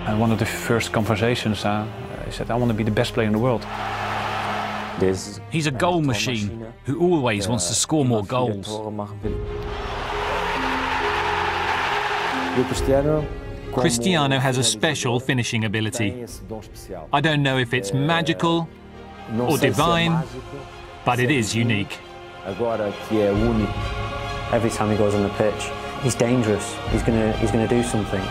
And one of the first conversations, he said, I want to be the best player in the world. He's a goal machine who always wants to score more goals. Cristiano has a special finishing ability. I don't know if it's magical or divine, but it is unique. Every time he goes on the pitch, he's dangerous. He's gonna do something.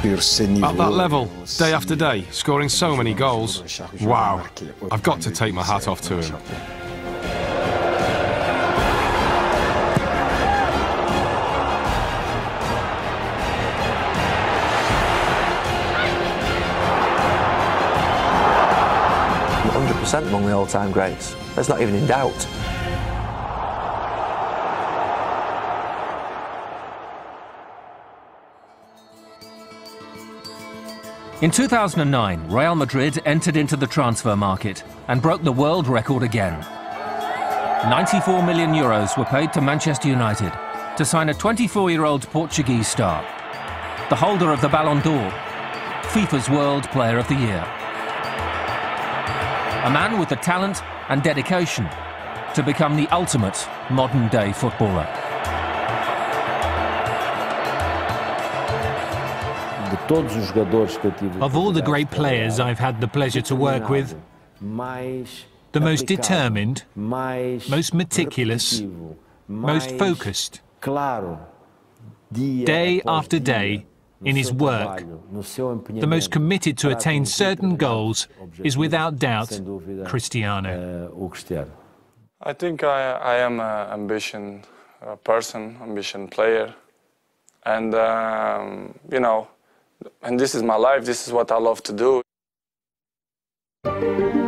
At that level, day after day, scoring so many goals. Wow, I've got to take my hat off to him. Among the all-time greats. That's not even in doubt. In 2009, Real Madrid entered into the transfer market and broke the world record again. 94 million euros were paid to Manchester United to sign a 24-year-old Portuguese star, the holder of the Ballon d'Or, FIFA's World Player of the Year. A man with the talent and dedication to become the ultimate modern-day footballer. Of all the great players I've had the pleasure to work with, the most determined, most meticulous, most focused, day after day in his work, the most committed to attain certain goals is without doubt Cristiano. I think I am an ambitious person, ambitious player, and you know, and this is my life, this is what I love to do.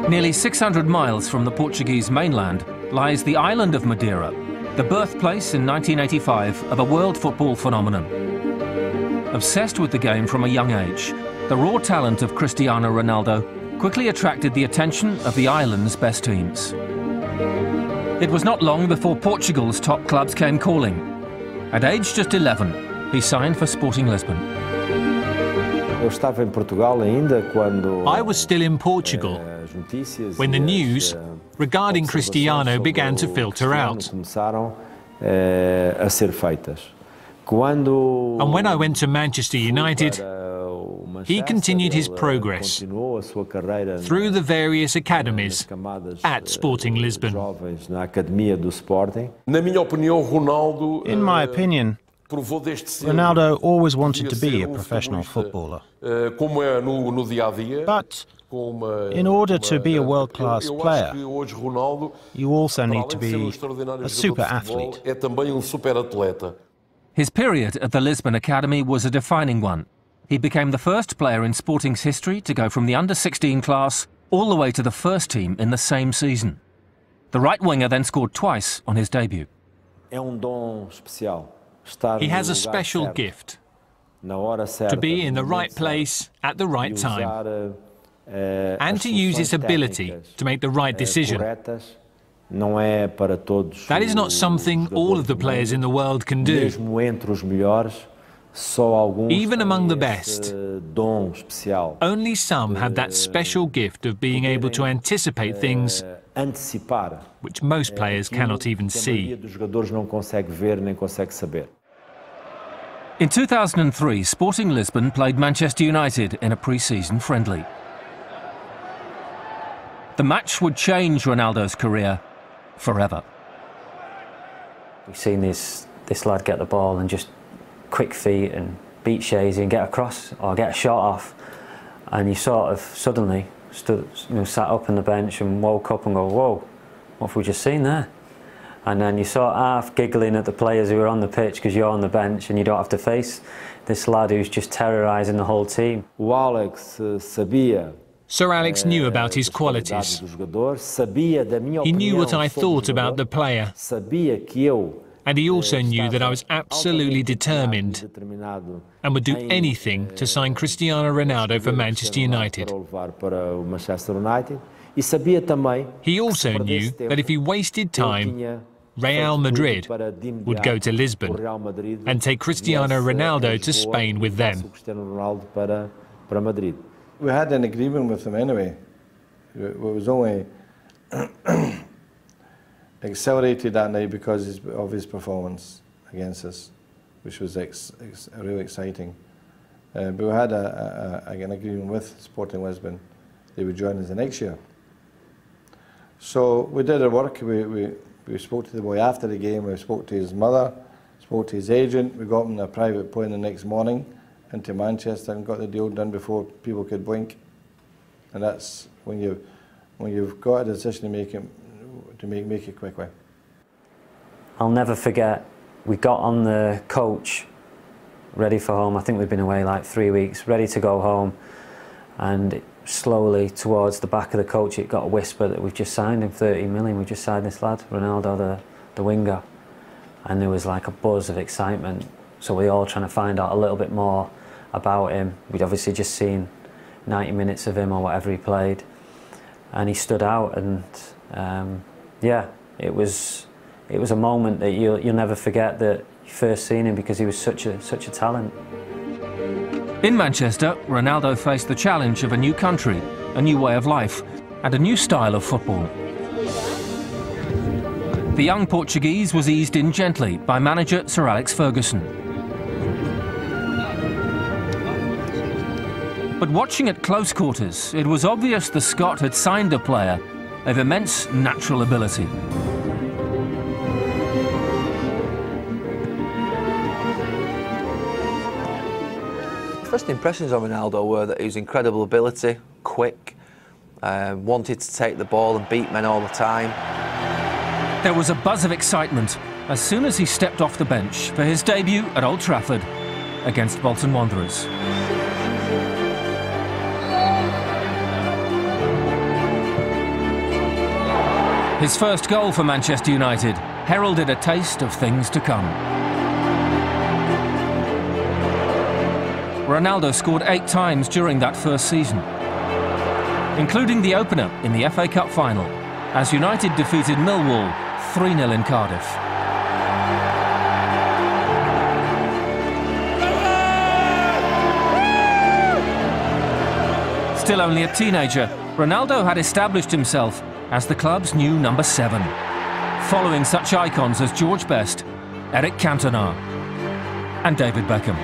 Nearly 600 miles from the Portuguese mainland lies the island of Madeira, the birthplace in 1985 of a world football phenomenon. Obsessed with the game from a young age, the raw talent of Cristiano Ronaldo quickly attracted the attention of the island's best teams. It was not long before Portugal's top clubs came calling. At age just 11, he signed for Sporting Lisbon. I was still in Portugal when the news regarding Cristiano began to filter out. And when I went to Manchester United, he continued his progress through the various academies at Sporting Lisbon. In my opinion, Ronaldo always wanted to be a professional footballer. But in order to be a world-class player, you also need to be a super athlete. His period at the Lisbon Academy was a defining one. He became the first player in Sporting's history to go from the under-16 class all the way to the first team in the same season. The right winger then scored twice on his debut. He has a special gift to be in the right place at the right time and to use his ability to make the right decision. That is not something all of the players in the world can do. Even among the best, only some have that special gift of being able to anticipate things which most players cannot even see. In 2003, Sporting Lisbon played Manchester United in a pre-season friendly. The match would change Ronaldo's career forever. We've seen this lad get the ball and just quick feet and beat Shazy and get across or get a shot off, and you sort of suddenly stood, sat up on the bench and woke up and go, whoa, what have we just seen there? And then you sort of half giggling at the players who are on the pitch because you're on the bench and you don't have to face this lad who's just terrorising the whole team. Sir Alex knew about his qualities. He knew what I thought about the player. And he also knew that I was absolutely determined and would do anything to sign Cristiano Ronaldo for Manchester United. He also knew that if he wasted time, Real Madrid would go to Lisbon and take Cristiano Ronaldo to Spain with them. We had an agreement with them anyway. It was only accelerated that night because of his performance against us, which was really exciting. But we had an agreement with Sporting Lisbon. They would join us the next year. So we did our work. We spoke to the boy after the game. We spoke to his mother, spoke to his agent. We got him on a private plane the next morning into Manchester and got the deal done before people could blink. And that's when you've got a decision to make it quickly. I'll never forget, we got on the coach ready for home. I think we'd been away like 3 weeks, ready to go home, and slowly towards the back of the coach it got a whisper that we've just signed him 30 million, we've just signed this lad, Ronaldo, the winger. And there was like a buzz of excitement, so we were all trying to find out a little bit more about him. We'd obviously just seen 90 minutes of him or whatever he played, and he stood out, and yeah, it was a moment that you'll never forget, that you first seen him, because he was such a talent. In Manchester, Ronaldo faced the challenge of a new country, a new way of life, and a new style of football. The young Portuguese was eased in gently by manager Sir Alex Ferguson. But watching at close quarters, it was obvious the Scot had signed a player of immense natural ability. First impressions of Ronaldo were that he was incredible ability, quick, wanted to take the ball and beat men all the time. There was a buzz of excitement as soon as he stepped off the bench for his debut at Old Trafford against Bolton Wanderers. His first goal for Manchester United heralded a taste of things to come. Ronaldo scored 8 times during that first season, including the opener in the FA Cup final, as United defeated Millwall 3-0 in Cardiff. Still only a teenager, Ronaldo had established himself as the club's new number 7, following such icons as George Best, Eric Cantona and David Beckham.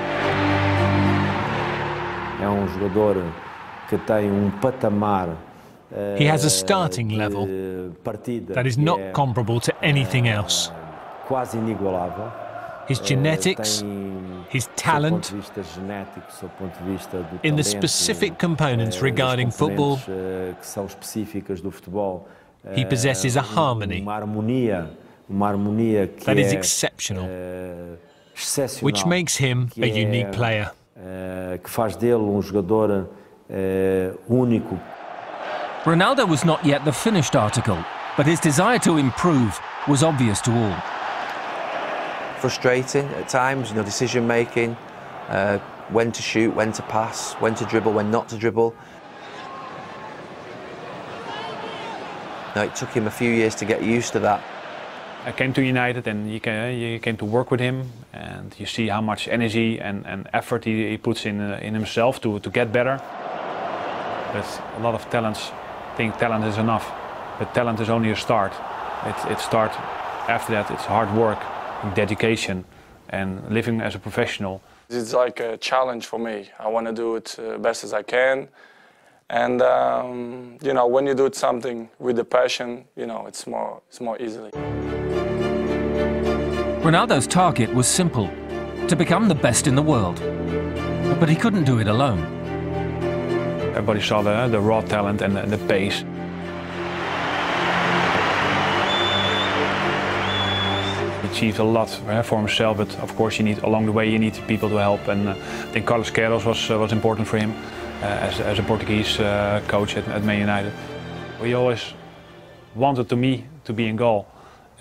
He has a starting level that is not comparable to anything else. His genetics, his talent, in the specific components regarding football, he possesses a harmony that is exceptional, which makes him a unique player. Ronaldo was not yet the finished article, but his desire to improve was obvious to all. Frustrating at times, decision making, when to shoot, when to pass, when to dribble, when not to dribble. It took him a few years to get used to that. I came to United and you came to work with him, and you see how much energy and effort he puts in himself to get better. But a lot of talents think talent is enough, but talent is only a start. It starts after that. It's hard work, dedication, and living as a professional. It's like a challenge for me. I want to do it best as I can, and when you do something with the passion, it's more easily. Ronaldo's target was simple: to become the best in the world. But he couldn't do it alone. Everybody saw the raw talent and the pace. He achieved a lot for himself, but of course along the way you need people to help. And I think Carlos Queiroz was important for him as a Portuguese coach at Man United. We always wanted me to be in goal.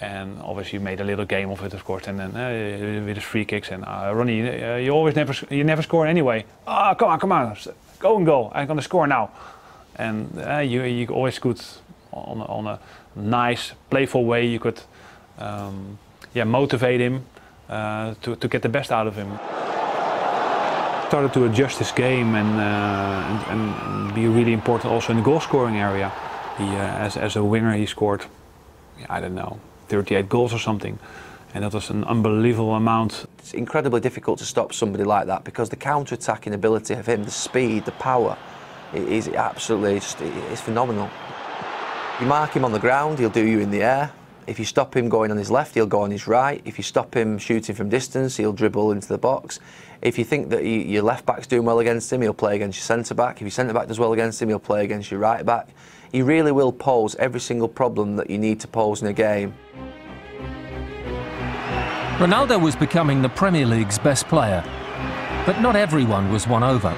And obviously made a little game of it, of course, and then with his free kicks. And Ronnie, you never score anyway. Come on, go and go. I'm gonna score now. And you always could, on a nice, playful way, you could yeah, motivate him to get the best out of him. Started to adjust his game and be really important also in the goal scoring area. As a winger he scored, I don't know, 38 goals or something, and that was an unbelievable amount. It's incredibly difficult to stop somebody like that because the counter-attacking ability of him, the speed, the power, is absolutely it's phenomenal. You mark him on the ground, he'll do you in the air. If you stop him going on his left, he'll go on his right. If you stop him shooting from distance, he'll dribble into the box. If you think that your left back's doing well against him, he'll play against your centre back. If your centre back does well against him, he'll play against your right back. He really will pose every single problem that you need to pose in a game. Ronaldo was becoming the Premier League's best player, but not everyone was won over.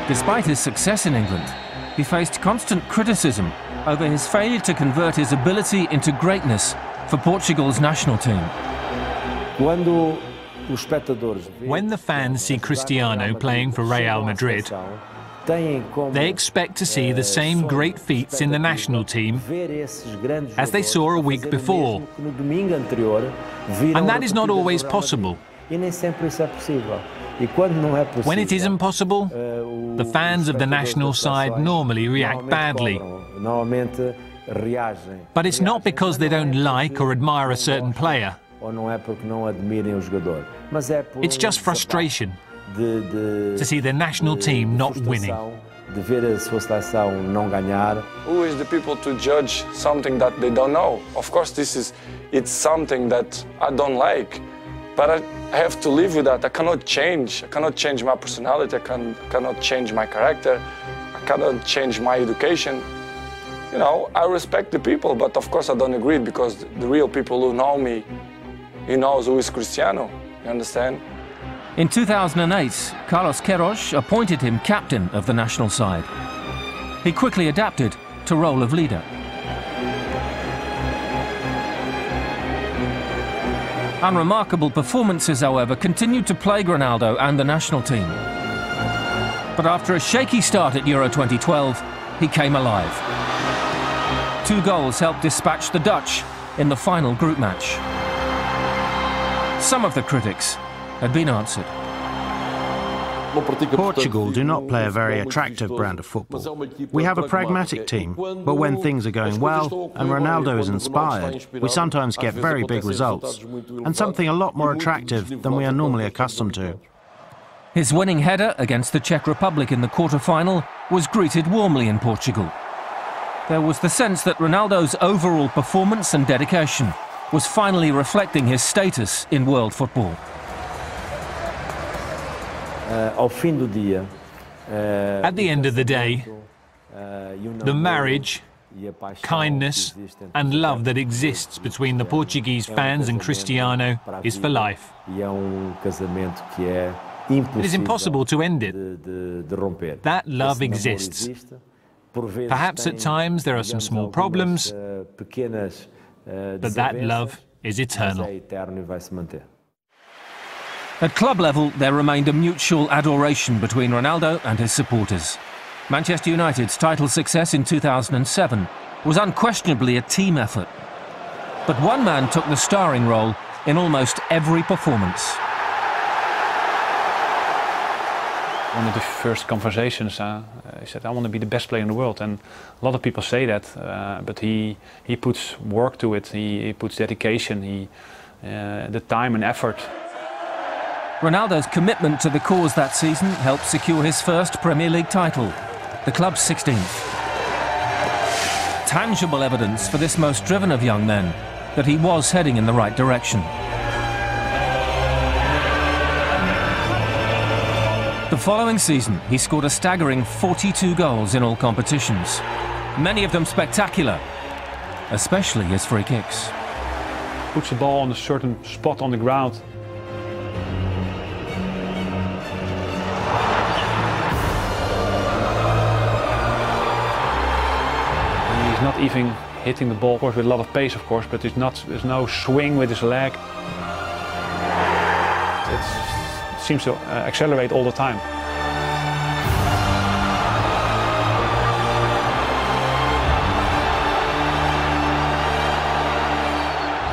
Despite his success in England, he faced constant criticism over his failure to convert his ability into greatness for Portugal's national team. When the fans see Cristiano playing for Real Madrid, they expect to see the same great feats in the national team as they saw a week before. And that is not always possible. When it isn't possible, the fans of the national side normally react badly. But it's not because they don't like or admire a certain player. It's just frustration to see the national team not winning. Who is the people to judge something that they don't know? Of course, it's something that I don't like, but I have to live with that. I cannot change. I cannot change my personality. I cannot change my character. I cannot change my education. You know, I respect the people, but of course I don't agree because the real people who know me, he knows who is Cristiano. You understand? In 2008, Carlos Queiroz appointed him captain of the national side. He quickly adapted to role of leader. Unremarkable performances, however, continued to plague Ronaldo and the national team. But after a shaky start at Euro 2012, he came alive. 2 goals helped dispatch the Dutch in the final group match. Some of the critics had been answered. Portugal do not play a very attractive brand of football. We have a pragmatic team, but when things are going well and Ronaldo is inspired, we sometimes get very big results, and something a lot more attractive than we are normally accustomed to. His winning header against the Czech Republic in the quarter-final was greeted warmly in Portugal. There was the sense that Ronaldo's overall performance and dedication was finally reflecting his status in world football. At the end of the day, the marriage, kindness and love that exists between the Portuguese fans and Cristiano is for life. It is impossible to end it. That love exists. Perhaps at times there are some small problems, but that love is eternal. At club level, there remained a mutual adoration between Ronaldo and his supporters. Manchester United's title success in 2007 was unquestionably a team effort. But one man took the starring role in almost every performance. One of the first conversations, he said, I want to be the best player in the world. And a lot of people say that, but he puts work to it, he puts dedication, the time and effort. Ronaldo's commitment to the cause that season helped secure his first Premier League title, the club's 16th. Tangible evidence for this most driven of young men that he was heading in the right direction. The following season, he scored a staggering 42 goals in all competitions, many of them spectacular, especially his free kicks. Puts the ball on a certain spot on the ground. He's not even hitting the ball, of course, with a lot of pace, of course, but there's no swing with his leg. It seems to accelerate all the time.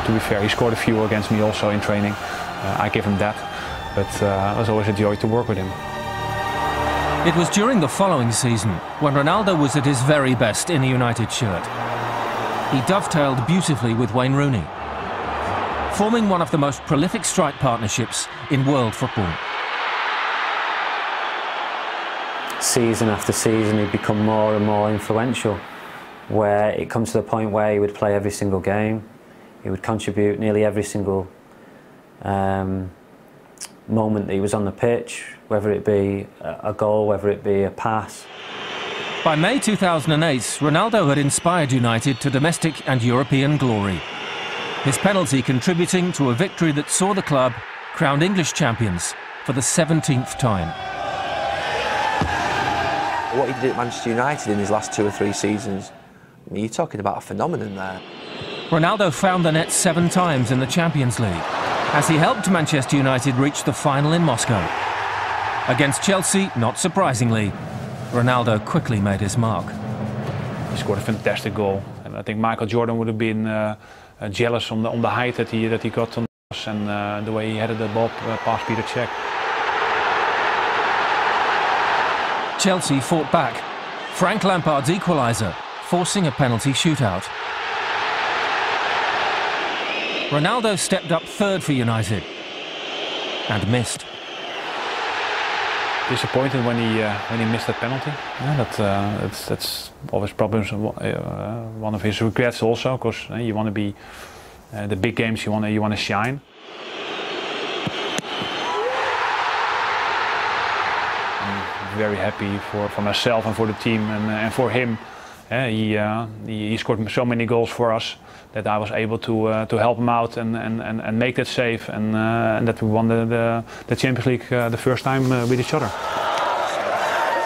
to be fair, he scored a few against me also in training. I give him that, but it was always a joy to work with him. It was during the following season when Ronaldo was at his very best in a United shirt. He dovetailed beautifully with Wayne Rooney, forming one of the most prolific strike partnerships in world football. Season after season, he'd become more and more influential, where it comes to the point where he would play every single game. He would contribute nearly every single moment that he was on the pitch, whether it be a goal, whether it be a pass. By May 2008, Ronaldo had inspired United to domestic and European glory. His penalty contributing to a victory that saw the club crowned English champions for the 17th time. What he did at Manchester United in his last 2 or 3 seasons, I mean, you're talking about a phenomenon there. Ronaldo found the net 7 times in the Champions League, as he helped Manchester United reach the final in Moscow. Against Chelsea, not surprisingly, Ronaldo quickly made his mark. He scored a fantastic goal, and I think Michael Jordan would have been jealous on the height that he got on us and the way he headed the ball past Peter Cech. Chelsea fought back. Frank Lampard's equaliser, forcing a penalty shootout. Ronaldo stepped up third for United and missed. Disappointed when he missed that penalty. Yeah, that's always problems. One of his regrets also, because you want to be the big games. You want to shine. I'm very happy for myself and for the team and for him. He scored so many goals for us that I was able to help him out and make that save, and that we won the Champions League the first time with each other.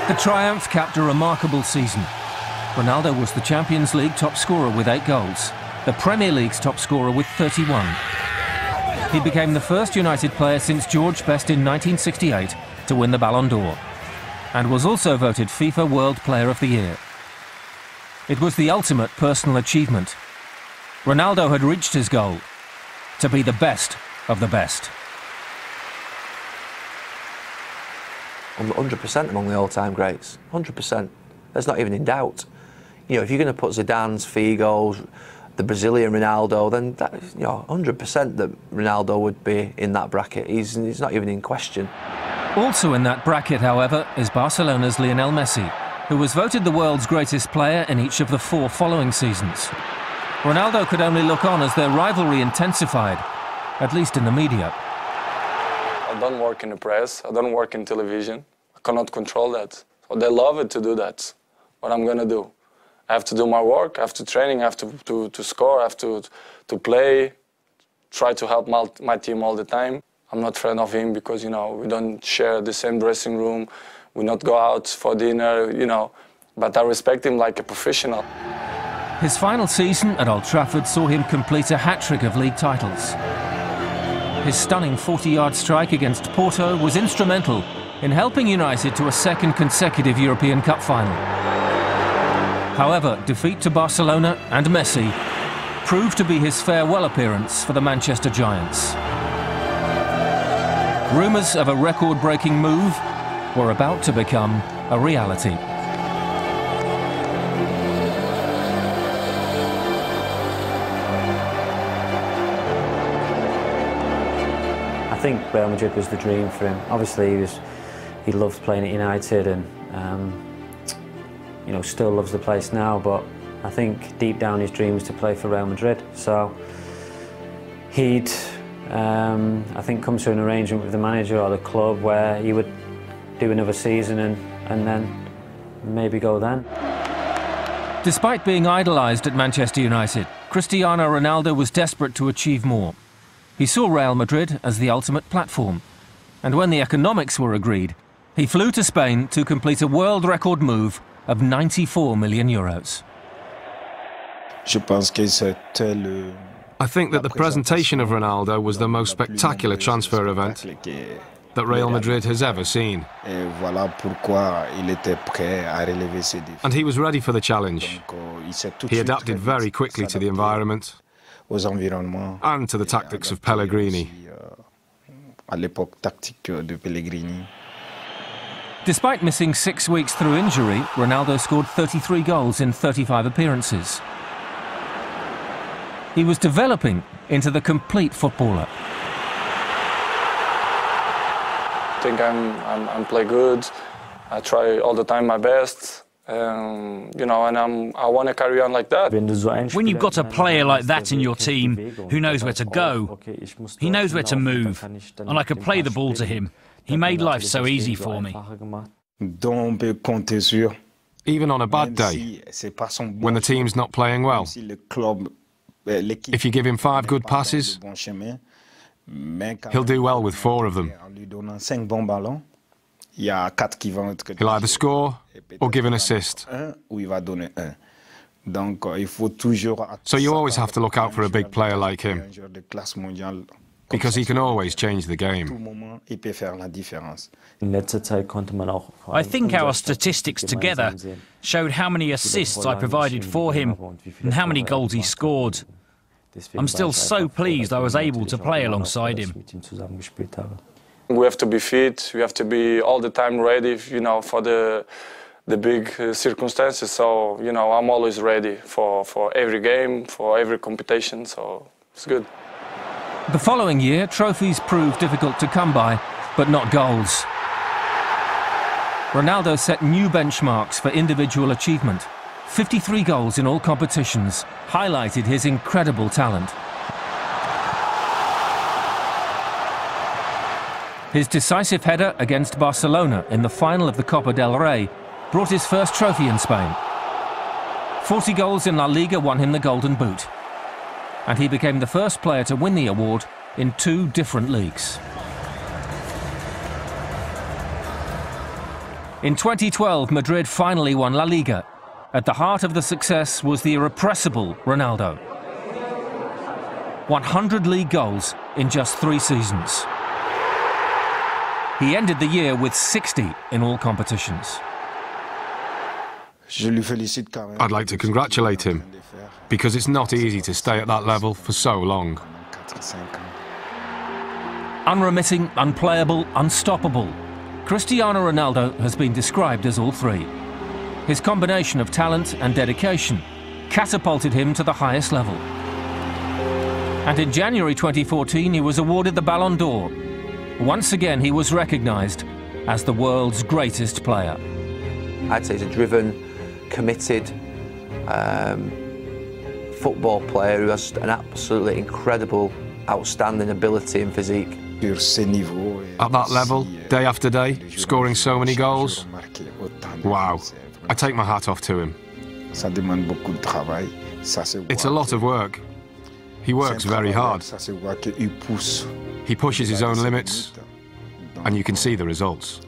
The triumph capped a remarkable season. Ronaldo was the Champions League top scorer with 8 goals, the Premier League's top scorer with 31. He became the first United player since George Best in 1968 to win the Ballon d'Or, and was also voted FIFA World Player of the Year. It was the ultimate personal achievement. Ronaldo had reached his goal, to be the best of the best. 100% among the all-time greats, 100%. That's not even in doubt. You know, if you're going to put Zidane's, Figo's, the Brazilian Ronaldo, then that, 100% that Ronaldo would be in that bracket. He's not even in question. Also in that bracket, however, is Barcelona's Lionel Messi, who was voted the world's greatest player in each of the 4 following seasons. Ronaldo could only look on as their rivalry intensified, at least in the media. I don't work in the press, I don't work in television. I cannot control that. So they love it to do that. What I'm going to do? I have to do my work, I have to training, I have to score, I have to play, try to help my team all the time. I'm not a friend of him because, we don't share the same dressing room, we not go out for dinner, but I respect him like a professional. His final season at Old Trafford saw him complete a hat-trick of league titles. His stunning 40-yard strike against Porto was instrumental in helping United to a 2nd consecutive European Cup final. However, defeat to Barcelona and Messi proved to be his farewell appearance for the Manchester Giants. Rumours of a record-breaking move were about to become a reality. I think Real Madrid was the dream for him. Obviously, he loved playing at United, and still loves the place now. But I think deep down his dream was to play for Real Madrid. So he'd, I think, come to an arrangement with the manager or the club where he would do another season and then maybe go then. Despite being idolised at Manchester United, Cristiano Ronaldo was desperate to achieve more. He saw Real Madrid as the ultimate platform, and when the economics were agreed, he flew to Spain to complete a world record move of 94 million euros. I think that the presentation of Ronaldo was the most spectacular transfer event that Real Madrid has ever seen. And he was ready for the challenge. He adapted very quickly to the environment. and to the tactics of Pellegrini. Despite missing 6 weeks through injury, Ronaldo scored 33 goals in 35 appearances. He was developing into the complete footballer. I think I'm play good. I try all the time my best. You know, and I want to carry on like that. When you've got a player like that in your team who knows where to go, he knows where to move, and I could play the ball to him. He made life so easy for me. Even on a bad day, when the team's not playing well, if you give him 5 good passes, he'll do well with 4 of them. He'll either score or give an assist. So you always have to look out for a big player like him, because he can always change the game. I think our statistics together showed how many assists I provided for him and how many goals he scored. I'm still so pleased I was able to play alongside him. We have to be fit, we have to be all the time ready, you know, for the big circumstances. So, you know, I'm always ready for every game, for every competition, so it's good. The following year, trophies proved difficult to come by, but not goals. Ronaldo set new benchmarks for individual achievement. 53 goals in all competitions highlighted his incredible talent. His decisive header against Barcelona in the final of the Copa del Rey brought his first trophy in Spain. 40 goals in La Liga won him the Golden Boot, and he became the first player to win the award in 2 different leagues. In 2012, Madrid finally won La Liga. At the heart of the success was the irrepressible Ronaldo. 100 league goals in just 3 seasons. He ended the year with 60 in all competitions. I'd like to congratulate him, because it's not easy to stay at that level for so long. Unremitting, unplayable, unstoppable. Cristiano Ronaldo has been described as all 3. His combination of talent and dedication catapulted him to the highest level. And in January 2014, he was awarded the Ballon d'Or. Once again, he was recognised as the world's greatest player. I'd say he's a driven, committed football player who has an absolutely incredible, outstanding ability and physique. At that level, day after day, scoring so many goals, wow, I take my hat off to him. It's a lot of work. He works very hard. He pushes his own limits, and you can see the results.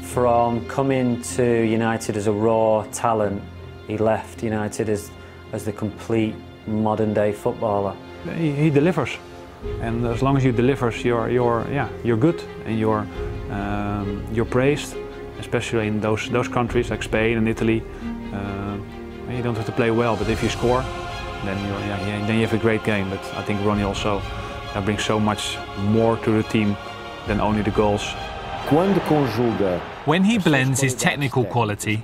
From coming to United as a raw talent, he left United as the complete modern-day footballer. He delivers, and as long as you deliver, you're good, and you're praised, especially in those countries like Spain and Italy. You don't have to play well, but if you score, then you have a great game. But I think Ronnie also brings so much more to the team than only the goals. When he blends his technical quality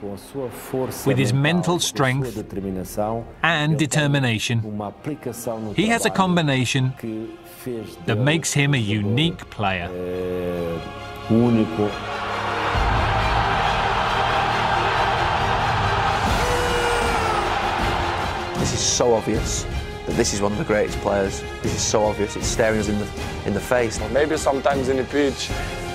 with his mental strength and determination, he has a combination that makes him a unique player. This is so obvious that this is one of the greatest players. This is so obvious, it's staring us in the face. Maybe sometimes in the pitch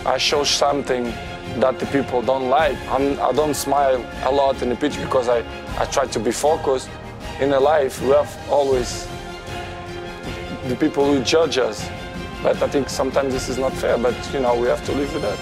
I show something that the people don't like. I don't smile a lot in the pitch because I try to be focused. In a life, we have always the people who judge us. But I think sometimes this is not fair, but you know, we have to live with that.